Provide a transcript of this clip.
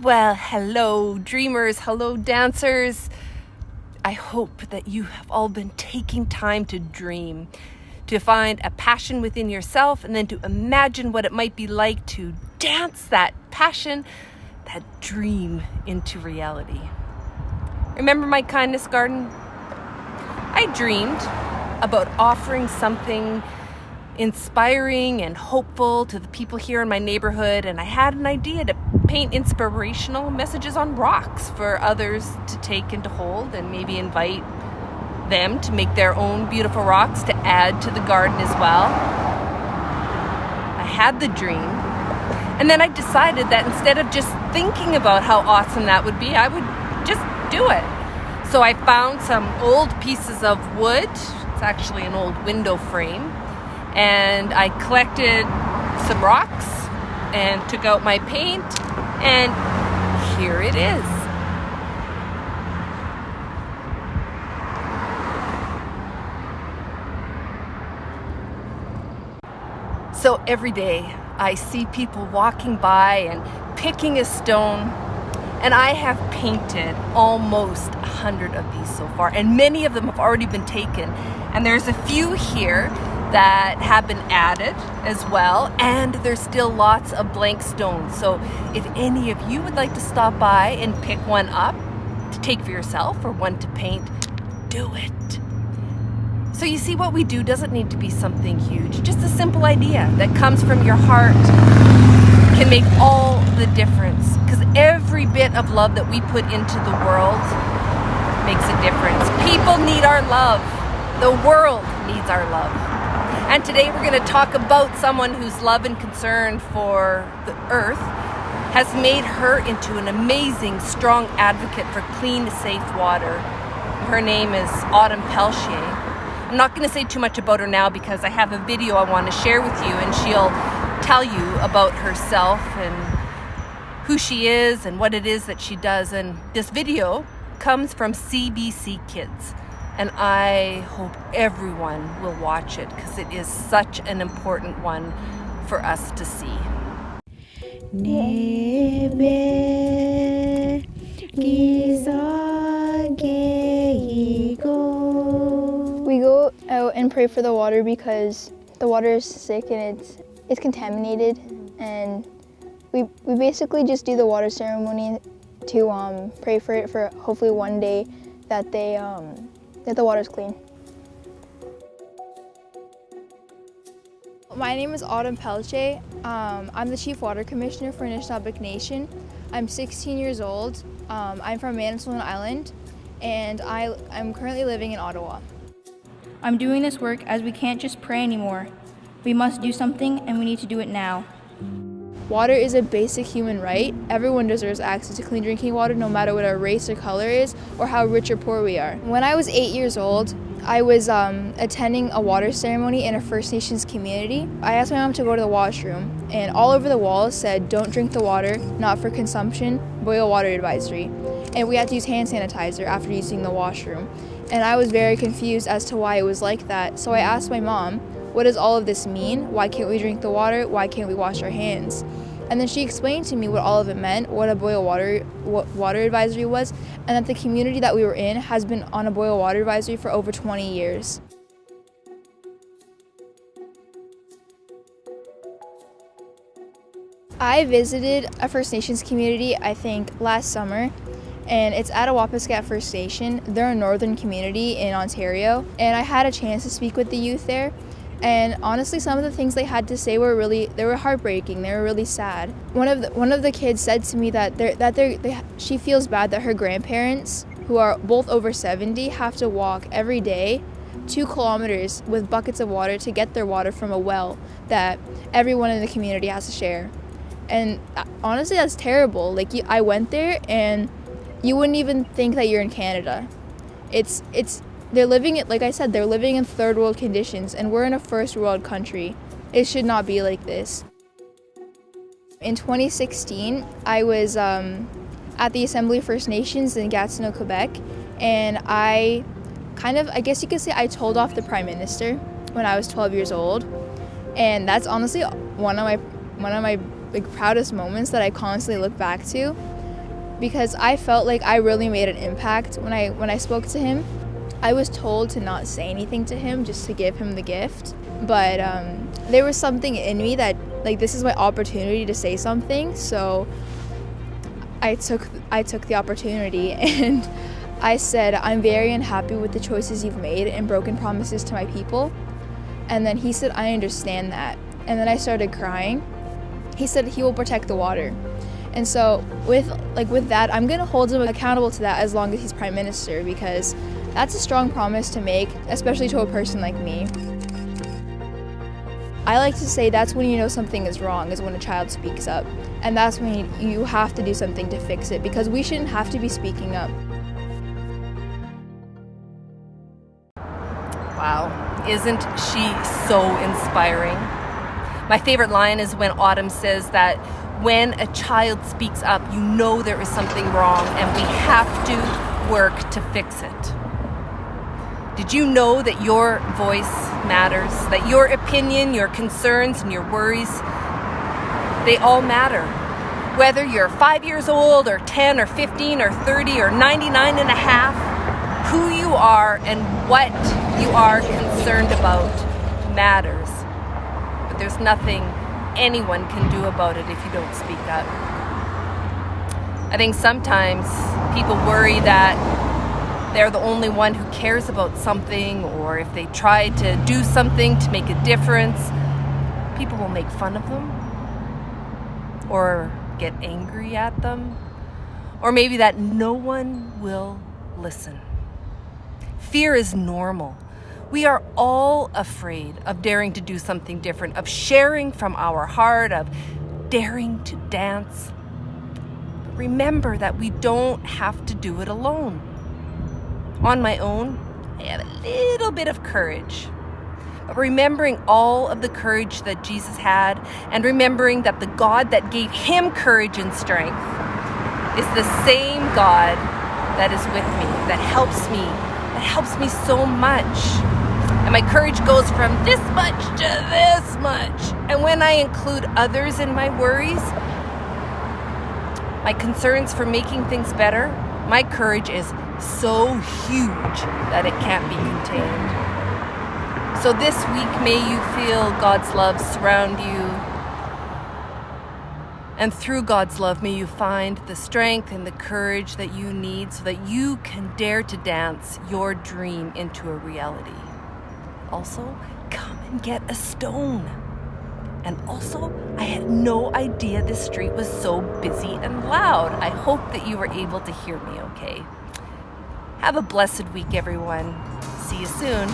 Well, hello dreamers, hello dancers. I hope that you have all been taking time to dream, to find a passion within yourself, and then to imagine what it might be like to dance that passion, that dream into reality. Remember my kindness garden? I dreamed about offering something inspiring and hopeful to the people here in my neighborhood, and I had an idea to paint inspirational messages on rocks for others to take and to hold, and maybe invite them to make their own beautiful rocks to add to the garden as well. I had the dream, and then I decided that instead of just thinking about how awesome that would be, I would just do it. So I found some old pieces of wood. It's actually an old window frame. And I collected some rocks and took out my paint, and here it is. So every day I see people walking by and picking a stone, and I have painted almost 100 of these so far, and many of them have already been taken. And there's a few here that have been added as well, and there's still lots of blank stones. So if any of you would like to stop by and pick one up to take for yourself or one to paint, do it. So you see, what we do doesn't need to be something huge. Just a simple idea that comes from your heart can make all the difference, because every bit of love that we put into the world makes a difference. People need our love. The world needs our love. And today we're going to talk about someone whose love and concern for the earth has made her into an amazing, strong advocate for clean, safe water. Her name is Autumn Pelchier. I'm not going to say too much about her now because I have a video I want to share with you, and she'll tell you about herself and who she is and what it is that she does. And this video comes from CBC Kids. And I hope everyone will watch it because it is such an important one for us to see. We go out and pray for the water because the water is sick and it's contaminated, and we basically just do the water ceremony to pray for it, for hopefully one day that that the water's clean. My name is Autumn Pelchier. I'm the Chief Water Commissioner for Anishinaabe Nation. I'm 16 years old. I'm from Manitoulin Island, and I'm currently living in Ottawa. I'm doing this work as we can't just pray anymore. We must do something, and we need to do it now. Water is a basic human right. Everyone deserves access to clean drinking water, no matter what our race or color is, or how rich or poor we are. When I was 8 years old, I was attending a water ceremony in a First Nations community. I asked my mom to go to the washroom, and all over the walls said, "Don't drink the water, not for consumption, boil water advisory." And we had to use hand sanitizer after using the washroom. And I was very confused as to why it was like that. So I asked my mom, "What does all of this mean? Why can't we drink the water? Why can't we wash our hands?" And then she explained to me what all of it meant, what a boil water advisory was, and that the community that we were in has been on a boil water advisory for over 20 years. I visited a First Nations community, I think, last summer, and it's at Awapiskat First Nation. They're a northern community in Ontario, and I had a chance to speak with the youth there. And honestly, some of the things they had to say they were heartbreaking. They were really sad. One of the kids said to me that she feels bad that her grandparents, who are both over 70, have to walk every day 2 kilometers with buckets of water to get their water from a well that everyone in the community has to share. And honestly, that's terrible. I went there, and you wouldn't even think that you're in Canada. They're living it, like I said, they're living in third world conditions, and we're in a first world country. It should not be like this. In 2016, I was at the Assembly of First Nations in Gatineau, Quebec, and I guess you could say I told off the Prime Minister when I was 12 years old. And that's honestly one of my proudest moments that I constantly look back to. because I felt like I really made an impact when I spoke to him. I was told to not say anything to him, just to give him the gift. But there was something in me that, like, this is my opportunity to say something. So I took the opportunity and I said, I'm very unhappy with the choices you've made and broken promises to my people. And then he said, I understand that. And then I started crying. He said he will protect the water. And so with that, I'm gonna hold him accountable to that as long as he's prime minister, because that's a strong promise to make, especially to a person like me. I like to say that's when you know something is wrong, is when a child speaks up. And that's when you have to do something to fix it, because we shouldn't have to be speaking up. Wow, isn't she so inspiring? My favorite line is when Autumn says that when a child speaks up, you know there is something wrong and we have to work to fix it. Did you know that your voice matters? That your opinion, your concerns, and your worries, they all matter. Whether you're 5 years old or 10 or 15 or 30 or 99 and a half, who you are and what you are concerned about matters. But there's nothing anyone can do about it if you don't speak up. I think sometimes people worry that they're the only one who cares about something, or if they try to do something to make a difference, people will make fun of them or get angry at them, or maybe that no one will listen. Fear is normal. We are all afraid of daring to do something different, of sharing from our heart, of daring to dance. But remember that we don't have to do it alone. On my own, I have a little bit of courage. But remembering all of the courage that Jesus had, and remembering that the God that gave him courage and strength is the same God that is with me, that helps me so much. And my courage goes from this much to this much. And when I include others in my worries, my concerns for making things better, my courage is so huge that it can't be contained. So this week, may you feel God's love surround you. And through God's love, may you find the strength and the courage that you need so that you can dare to dance your dream into a reality. Also, come and get a stone. And also, I had no idea this street was so busy and loud. I hope that you were able to hear me okay. Have a blessed week, everyone. See you soon.